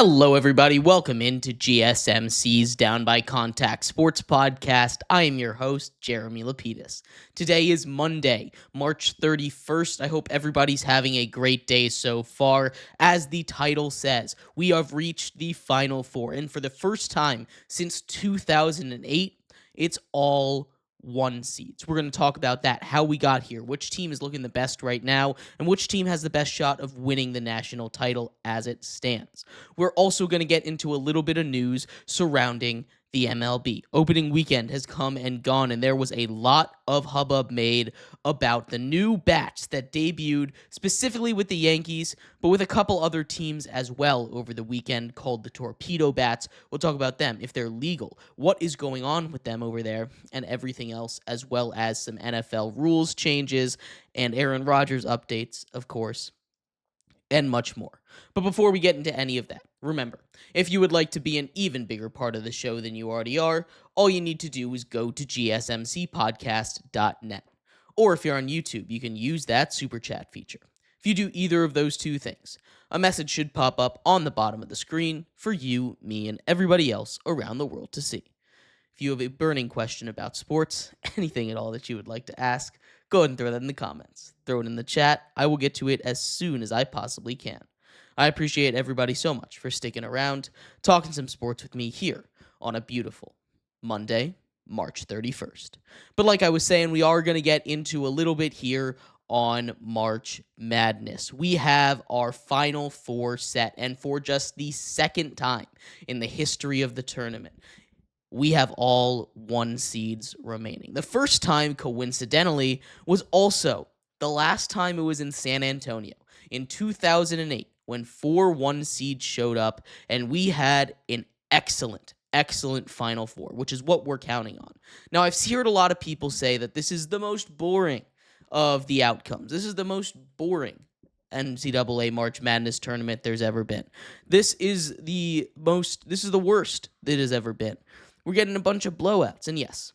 Hello, everybody. Welcome into GSMC's Down by Contact Sports Podcast. I am your host, Jeremy Lapidus. Today is Monday, March 31st. I hope everybody's having a great day so far. As the title says, we have reached the Final Four, and for the first time since 2008, it's all one seeds. We're going to talk about that, how we got here, which team is looking the best right now, and which team has the best shot of winning the national title as it stands. We're also going to get into a little bit of news surrounding the MLB. Opening weekend has come and gone, and there was a lot of hubbub made about the new bats that debuted specifically with the Yankees, but with a couple other teams as well over the weekend called the Torpedo Bats. We'll talk about them, if they're legal, what is going on with them over there, and everything else, as well as some NFL rules changes and Aaron Rodgers updates, of course, and much more. But before we get into any of that, remember, if you would like to be an even bigger part of the show than you already are, all you need to do is go to gsmcpodcast.net. Or if you're on YouTube, you can use that super chat feature. If you do either of those two things, a message should pop up on the bottom of the screen for you, me, and everybody else around the world to see. If you have a burning question about sports, anything at all that you would like to ask, go ahead and throw that in the comments. Throw it in the chat. I will get to it as soon as I possibly can. I appreciate everybody so much for sticking around, talking some sports with me here on a beautiful Monday, March 31st. But like I was saying, we are going to get into a little bit here on March Madness. We have our Final Four set, and for just the second time in the history of the tournament, we have all one seeds remaining. The first time, coincidentally, was also the last time it was in San Antonio in 2008 when 4 one seeds showed up, and we had an excellent Final Four, which is what we're counting on. Now, I've heard a lot of people say that this is the most boring of the outcomes. This is the most boring NCAA March Madness tournament there's ever been. This is the worst that has ever been. We're getting a bunch of blowouts, and yes,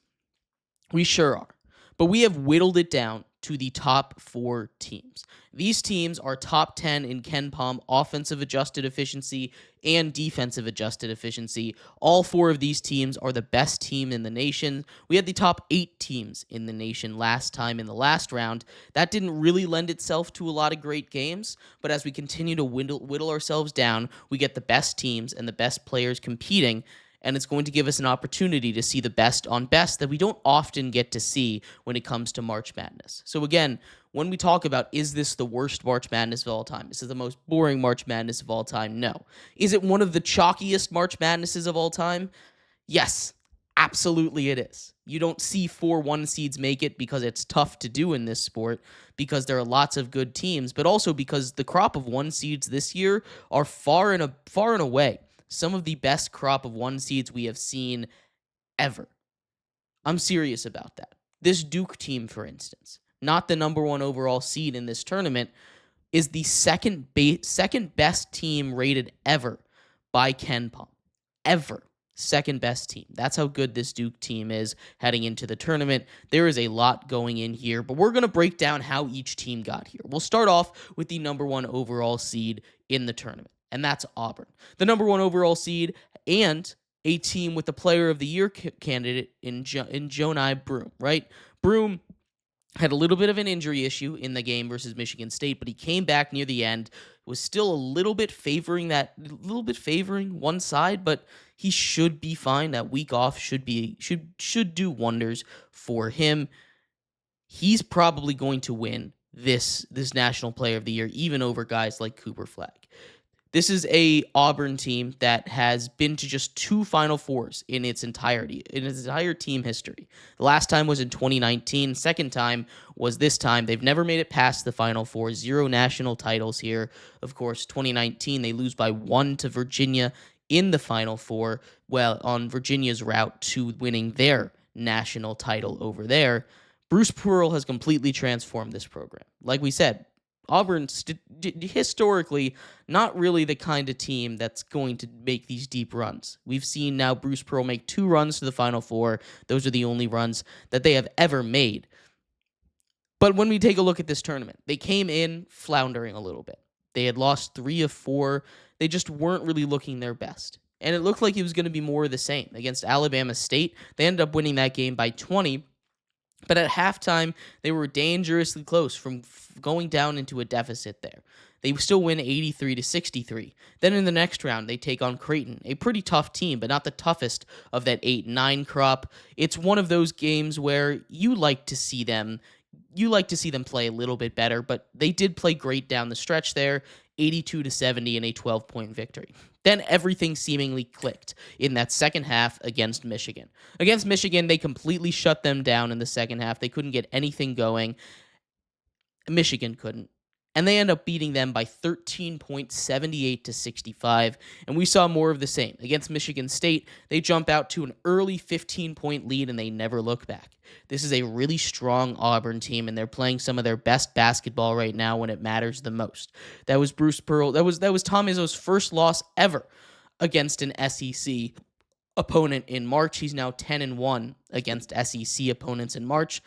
we sure are. But we have whittled it down to the top 4 teams. These teams are top 10 in KenPom offensive adjusted efficiency and defensive adjusted efficiency. All 4 of these teams are the best team in the nation. We had the top 8 teams in the nation last time in the last round. That didn't really lend itself to a lot of great games, but as we continue to whittle ourselves down, we get the best teams and the best players competing, and it's going to give us an opportunity to see the best on best that we don't often get to see when it comes to March Madness. So again, when we talk about, is this the worst March Madness of all time? Is it the most boring March Madness of all time? No. Is it one of the chalkiest March Madnesses of all time? Yes, absolutely it is. You don't see 4 one seeds make it because it's tough to do in this sport, because there are lots of good teams, but also because the crop of one seeds this year are far and away some of the best crop of one seeds we have seen ever. I'm serious about that. This Duke team, for instance, not the number 1 overall seed in this tournament, is the second best team rated ever by KenPom. Ever. Second best team. That's how good this Duke team is heading into the tournament. There is a lot going in here, but we're going to break down how each team got here. We'll start off with the number 1 overall seed in the tournament, and that's Auburn. The number 1 overall seed and a team with the Player of the Year candidate in Joni Broome, right? Broome had a little bit of an injury issue in the game versus Michigan State, but he came back near the end, was still a little bit favoring one side, but he should be fine. That week off should do wonders for him. He's probably going to win this National Player of the Year, even over guys like Cooper Flagg. This is a Auburn team that has been to just 2 Final Fours in its entire team history. The last time was in 2019. Second time was this time. They've never made it past the Final Four. 0 national titles here. Of course, 2019, they lose by 1 to Virginia in the Final Four, well, on Virginia's route to winning their national title over there. Bruce Pearl has completely transformed this program. Like we said, Auburn, historically, not really the kind of team that's going to make these deep runs. We've seen now Bruce Pearl make 2 runs to the Final Four. Those are the only runs that they have ever made. But when we take a look at this tournament, they came in floundering a little bit. They had lost 3 of 4. they just weren't really looking their best. And it looked like it was going to be more of the same. Against Alabama State, they ended up winning that game by 20, but at halftime, they were dangerously close from going down into a deficit there. They still win 83-63. Then in the next round, they take on Creighton, a pretty tough team, but not the toughest of that 8-9 crop. It's one of those games where you like to see them play a little bit better, but they did play great down the stretch there, 82-70 in a 12-point victory. Then everything seemingly clicked in that second half against Michigan. Against Michigan, they completely shut them down in the second half. They couldn't get anything going. Michigan couldn't. And they end up beating them by 13 points, 78-65. And we saw more of the same. Against Michigan State, they jump out to an early 15-point lead and they never look back. This is a really strong Auburn team, and they're playing some of their best basketball right now when it matters the most. That was Bruce Pearl. That was Tom Izzo's first loss ever against an SEC opponent in March. He's now 10-1 against SEC opponents in March.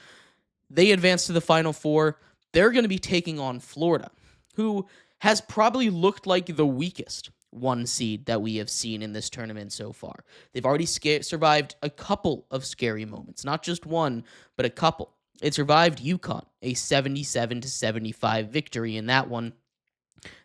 They advance to the Final Four. They're going to be taking on Florida, who has probably looked like the weakest one seed that we have seen in this tournament so far. They've already survived a couple of scary moments, not just one, but a couple. It survived UConn, a 77-75 victory in that one.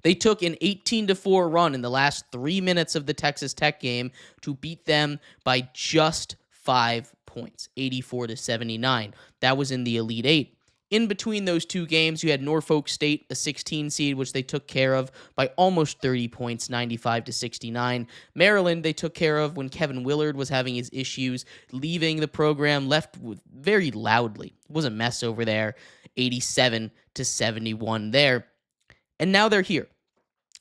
They took an 18-4 run in the last 3 minutes of the Texas Tech game to beat them by just 5 points, 84-79. That was in the Elite Eight. In between those two games, you had Norfolk State, a 16 seed, which they took care of by almost 30 points, 95-69. Maryland, they took care of when Kevin Willard was having his issues, leaving the program, left very loudly. It was a mess over there, 87-71 there. And now they're here.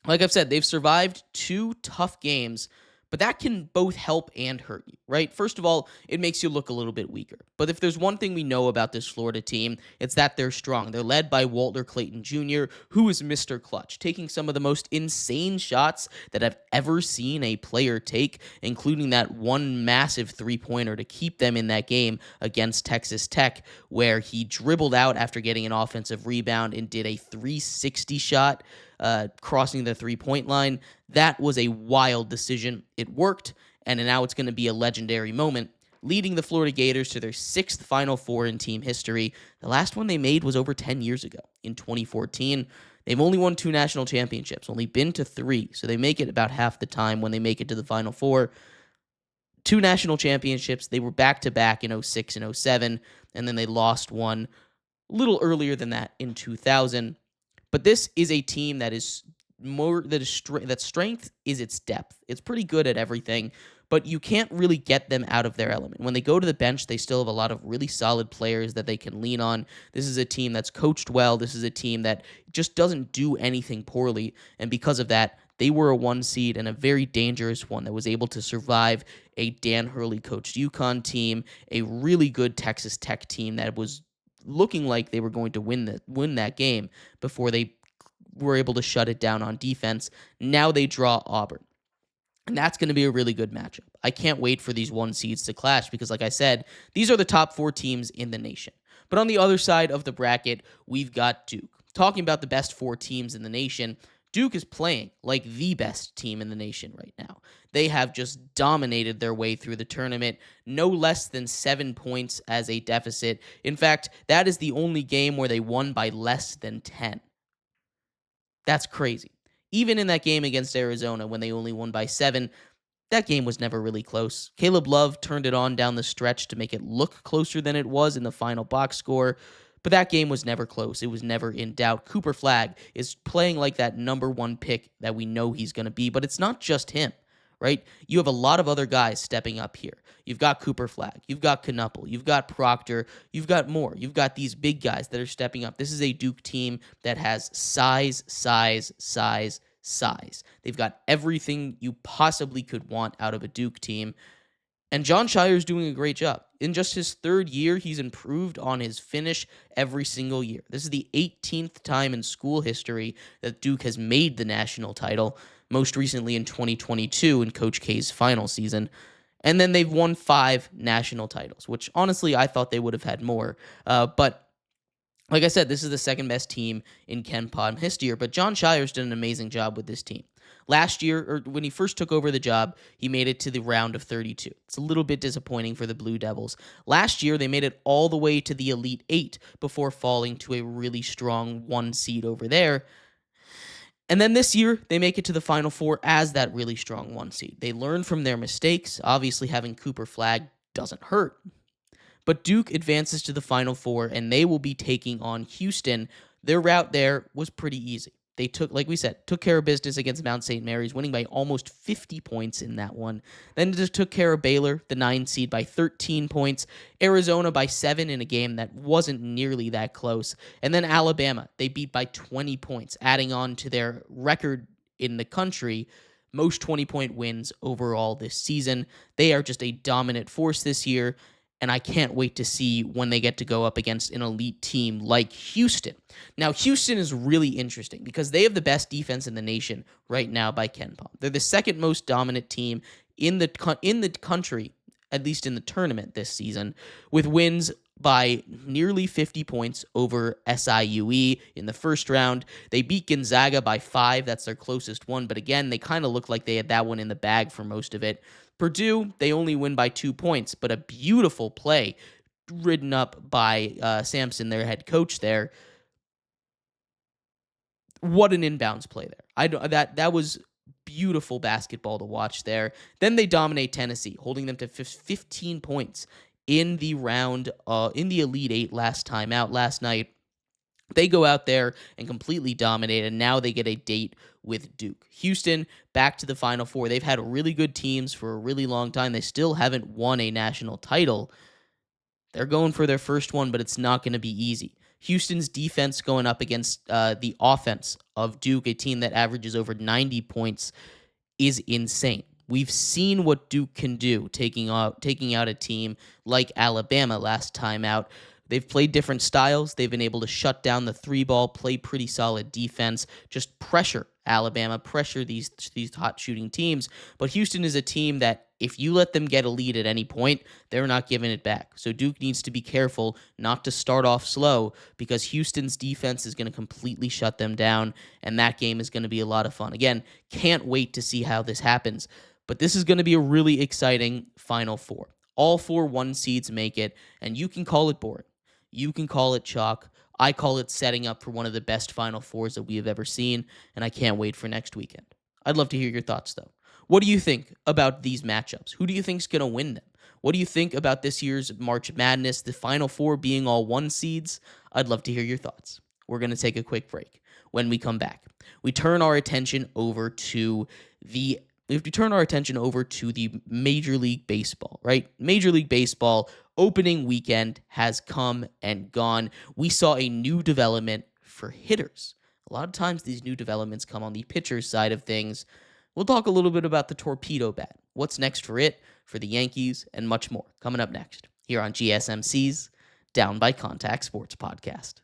Like I've said, they've survived 2 tough games, but that can both help and hurt you, right? First of all, it makes you look a little bit weaker. But if there's one thing we know about this Florida team, it's that they're strong. They're led by Walter Clayton Jr., who is Mr. Clutch, taking some of the most insane shots that I've ever seen a player take, including that one massive three-pointer to keep them in that game against Texas Tech, where he dribbled out after getting an offensive rebound and did a 360 shot, crossing the three-point line. That was a wild decision. It worked, and now it's going to be a legendary moment, leading the Florida Gators to their 6th Final Four in team history. The last one they made was over 10 years ago, in 2014. They've only won 2 national championships, only been to 3, so they make it about half the time when they make it to the Final Four. 2 national championships. They were back-to-back in 06 and 07, and then they lost one a little earlier than that in 2000. But this is a team that is that strength is its depth. It's pretty good at everything, but you can't really get them out of their element. When they go to the bench, they still have a lot of really solid players that they can lean on. This is a team that's coached well. This is a team that just doesn't do anything poorly, and because of that, they were a 1 seed and a very dangerous one that was able to survive a Dan Hurley coached UConn team, a really good Texas Tech team that was looking like they were going to win that game before they were able to shut it down on defense. Now they draw Auburn. And that's going to be a really good matchup. I can't wait for these 1 seeds to clash because, like I said, these are the top 4 teams in the nation. But on the other side of the bracket, we've got Duke. Talking about the best 4 teams in the nation, Duke is playing like the best team in the nation right now. They have just dominated their way through the tournament, no less than 7 points as a deficit. In fact, that is the only game where they won by less than 10. That's crazy. Even in that game against Arizona, when they only won by 7, that game was never really close. Caleb Love turned it on down the stretch to make it look closer than it was in the final box score, but that game was never close. It was never in doubt. Cooper Flagg is playing like that number 1 pick that we know he's going to be, but it's not just him, right? You have a lot of other guys stepping up here. You've got Cooper Flagg. You've got Knuppel. You've got Proctor. You've got more. You've got these big guys that are stepping up. This is a Duke team that has size. They've got everything you possibly could want out of a Duke team. And John Shire's doing a great job. In just his 3rd year, he's improved on his finish every single year. This is the 18th time in school history that Duke has made the national title, most recently in 2022 in Coach K's final season. And then they've won 5 national titles, which honestly I thought they would have had more. But like I said, this is the 2nd best team in Ken Pom history, but John Shire's done an amazing job with this team. Last year, or when he first took over the job, he made it to the round of 32. It's a little bit disappointing for the Blue Devils. Last year, they made it all the way to the Elite Eight before falling to a really strong 1 seed over there. And then this year, they make it to the Final Four as that really strong 1 seed. They learn from their mistakes. Obviously, having Cooper Flagg doesn't hurt. But Duke advances to the Final Four, and they will be taking on Houston. Their route there was pretty easy. They took, like we said, took care of business against Mount St. Mary's, winning by almost 50 points in that one. Then just took care of Baylor, the 9 seed, by 13 points. Arizona by 7 in a game that wasn't nearly that close. And then Alabama, they beat by 20 points, adding on to their record in the country, most 20-point wins overall this season. They are just a dominant force this year, and I can't wait to see when they get to go up against an elite team like Houston. Now, Houston is really interesting because they have the best defense in the nation right now by KenPom. They're the second most dominant team in the country, at least in the tournament this season, with wins by nearly 50 points over SIUE in the first round. They beat Gonzaga by 5. That's their closest one. But again, they kind of look like they had that one in the bag for most of it. Purdue, they only win by 2 points, but a beautiful play ridden up by Sampson, their head coach there. What an inbounds play there. That was beautiful basketball to watch there. Then they dominate Tennessee, holding them to 15 points in the round, in the Elite Eight last night. They go out there and completely dominate, and now they get a date with Duke. Houston, back to the Final Four. They've had really good teams for a really long time. They still haven't won a national title. They're going for their first one, but it's not going to be easy. Houston's defense going up against the offense of Duke, a team that averages over 90 points, is insane. We've seen what Duke can do, taking out a team like Alabama last time out. They've played different styles. They've been able to shut down the 3-ball, play pretty solid defense, just pressure Alabama, pressure these hot shooting teams. But Houston is a team that if you let them get a lead at any point, they're not giving it back. So Duke needs to be careful not to start off slow because Houston's defense is going to completely shut them down, and that game is going to be a lot of fun. Again, can't wait to see how this happens. But this is going to be a really exciting Final Four. All 4 1 seeds make it, and you can call it boring. You can call it chalk. I call it setting up for one of the best Final Fours that we have ever seen, and I can't wait for next weekend. I'd love to hear your thoughts, though. What do you think about these matchups? Who do you think is going to win them? What do you think about this year's March Madness, the Final Four being all 1 seeds? I'd love to hear your thoughts. We're going to take a quick break. When we come back, we turn our attention over to the Major League Baseball, right? Major League Baseball opening weekend has come and gone. We saw a new development for hitters. A lot of times these new developments come on the pitcher's side of things. We'll talk a little bit about the torpedo bat, what's next for it, for the Yankees, and much more coming up next here on GSMC's Down by Contact Sports Podcast.